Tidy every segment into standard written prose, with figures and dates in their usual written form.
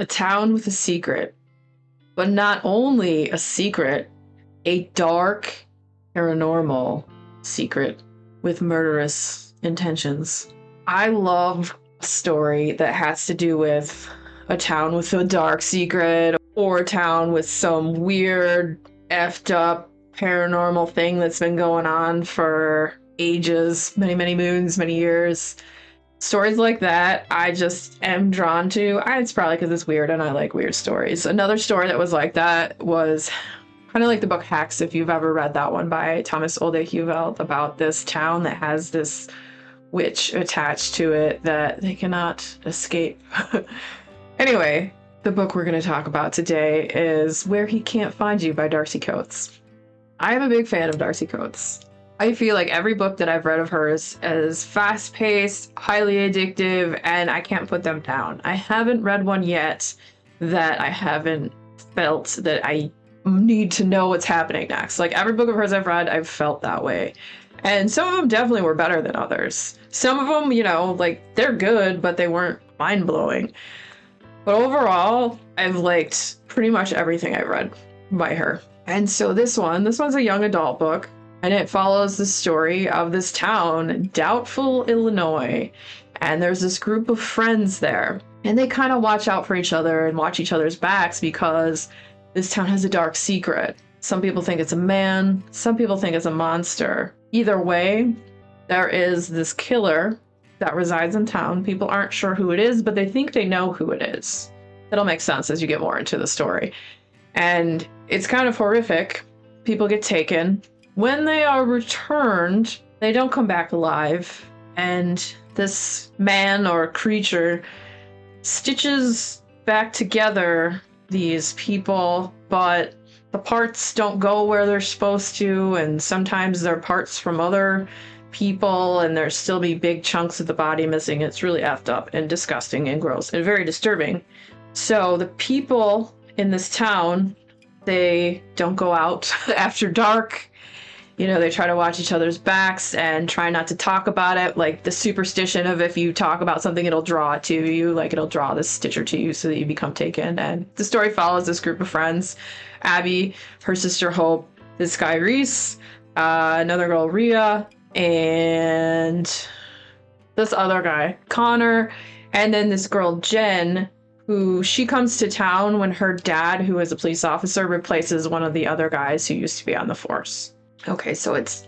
A town with a secret, but not only a secret, a dark, paranormal secret with murderous intentions. I love a story that has to do with a town with a dark secret or a town with some weird, effed up paranormal thing that's been going on for ages, many, many moons, many years. Stories like that, I just am drawn to. It's probably because it's weird and I like weird stories. Another story that was like that was kind of like the book Hacks, if you've ever read that one by Thomas Olde Huveld, about this town that has this witch attached to it that they cannot escape. Anyway, the book we're going to talk about today is Where He Can't Find You by Darcy Coates. I am a big fan of Darcy Coates. I feel like every book that I've read of hers is fast-paced, highly addictive, and I can't put them down. I haven't read one yet that I haven't felt that I need to know what's happening next. Like every book of hers I've read, I've felt that way. And some of them definitely were better than others. Some of them, like they're good, but they weren't mind-blowing. But overall, I've liked pretty much everything I've read by her. And so this one's a young adult book. And it follows the story of this town, Doubtful, Illinois. And there's this group of friends there. And they kind of watch out for each other and watch each other's backs because this town has a dark secret. Some people think it's a man. Some people think it's a monster. Either way, there is this killer that resides in town. People aren't sure who it is, but they think they know who it is. That'll make sense as you get more into the story. And it's kind of horrific. People get taken. When they are returned, they don't come back alive, and this man or creature stitches back together these people, but the parts don't go where they're supposed to, and sometimes they're parts from other people, and there's still be big chunks of the body missing. It's really effed up and disgusting and gross and very disturbing. So the people in this town, they don't go out after dark. They try to watch each other's backs and try not to talk about it. Like the superstition of if you talk about something, it'll draw it to you. Like it'll draw this stitcher to you so that you become taken. And the story follows this group of friends. Abby, her sister Hope, this guy Reese, another girl Rhea, and this other guy Connor, and then this girl Jen, who she comes to town when her dad, who is a police officer, replaces one of the other guys who used to be on the force. Okay, so it's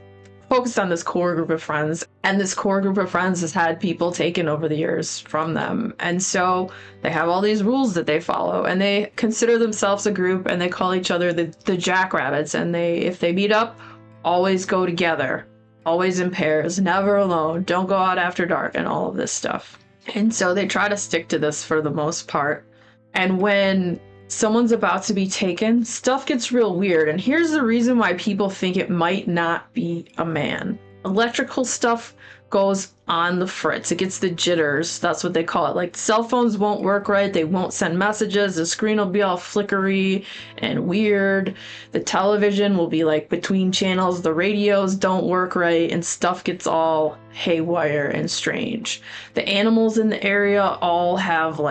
focused on this core group of friends, and this core group of friends has had people taken over the years from them. And so they have all these rules that they follow, and they consider themselves a group, and they call each other the Jackrabbits. And if they meet up, always go together, always in pairs, never alone, don't go out after dark, and all of this stuff. And so they try to stick to this for the most part. And when someone's about to be taken, stuff gets real weird. And here's the reason why people think it might not be a man. Electrical stuff goes on the fritz. It gets the jitters. That's what they call it. Like cell phones won't work right. They won't send messages. The screen will be all flickery and weird. The television will be like between channels. The radios don't work right, and stuff gets all haywire and strange. The animals in the area all have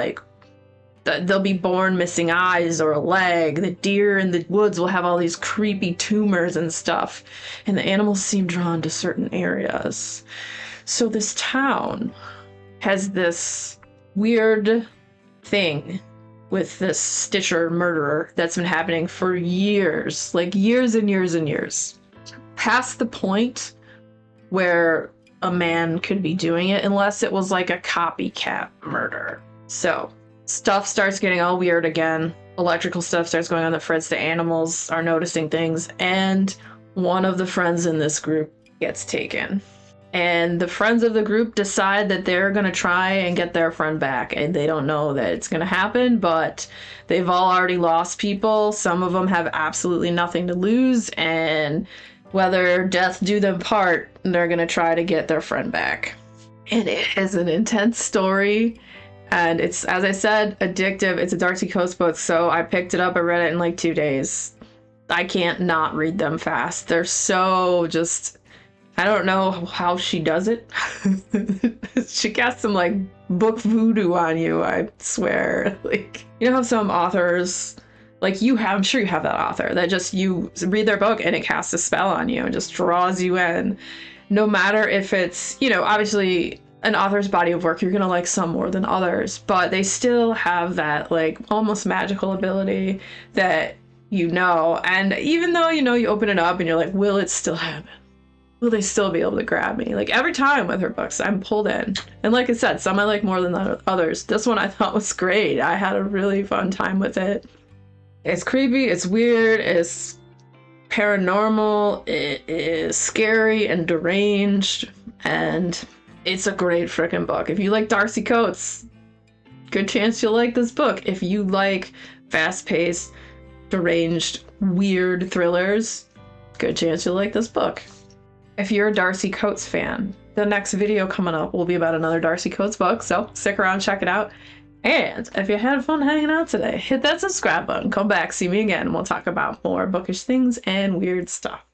they'll be born missing eyes or a leg. The deer in the woods will have all these creepy tumors and stuff. And the animals seem drawn to certain areas. So this town has this weird thing with this Stitcher murderer that's been happening for years. Like years and years and years. Past the point where a man could be doing it, unless it was like a copycat murder. So stuff starts getting all weird again. Electrical stuff starts going on the fritz. The animals are noticing things. And one of the friends in this group gets taken. And the friends of the group decide that they're going to try and get their friend back. And they don't know that it's going to happen, but they've all already lost people. Some of them have absolutely nothing to lose. And whether death do them part, they're going to try to get their friend back. And it is an intense story. And it's, as I said, addictive. It's a Darcy Coates book, so I picked it up. I read it in like 2 days. I can't not read them fast. They're so just I don't know how she does it. She casts some like book voodoo on you, I swear. Like, you know how some authors, like I'm sure you have that author that just, you read their book and it casts a spell on you and just draws you in. No matter if it's, obviously an author's body of work, you're gonna like some more than others, but they still have that like almost magical ability that, and even though, you open it up and you're like, will it still happen? Will they still be able to grab me? Like every time with her books, I'm pulled in. And like I said, some I like more than the others. This one I thought was great. I had a really fun time with it. It's creepy, it's weird, it's paranormal, it is scary and deranged, and it's a great freaking book. If you like Darcy Coates, good chance you'll like this book. If you like fast-paced, deranged, weird thrillers, good chance you'll like this book. If you're a Darcy Coates fan, the next video coming up will be about another Darcy Coates book, so stick around, check it out. And if you had fun hanging out today, hit that subscribe button, come back, see me again, and we'll talk about more bookish things and weird stuff.